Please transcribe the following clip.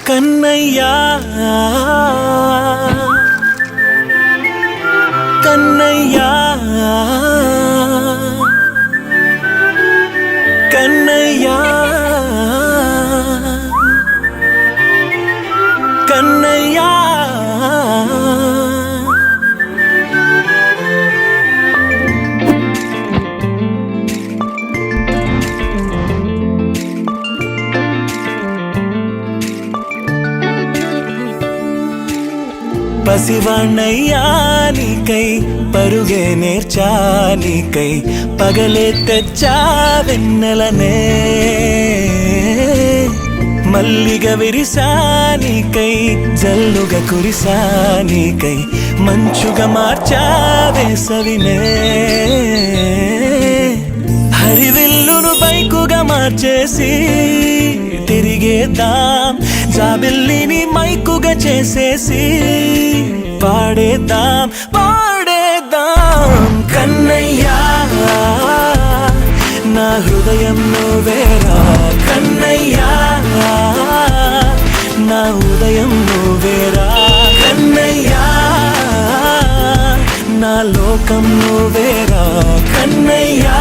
కన్నయ్యా కన్నయ్యా కన్నయ్యా కన్నయ్యా పసివాణ్ణయ్యా నీకై పరుగే నేర్చానికై పగలే తెచ్చా వెన్నెలనే మల్లిగ విరిసానికై జల్లుగా కురిసానికై మంచుగా మార్చా వేసవినే హరివిల్లును బైకుగా మార్చేసి తిరిగేద్దాం జాబిల్లిని మైకుగా చేసేసి పాడేద్దాం కన్నయ్యా నా హృదయం నువ్వేరా కన్నయ్యా నా ఉదయం నువ్వేరా కన్నయ్యా నా లోకం నువ్వేరా కన్నయ్యా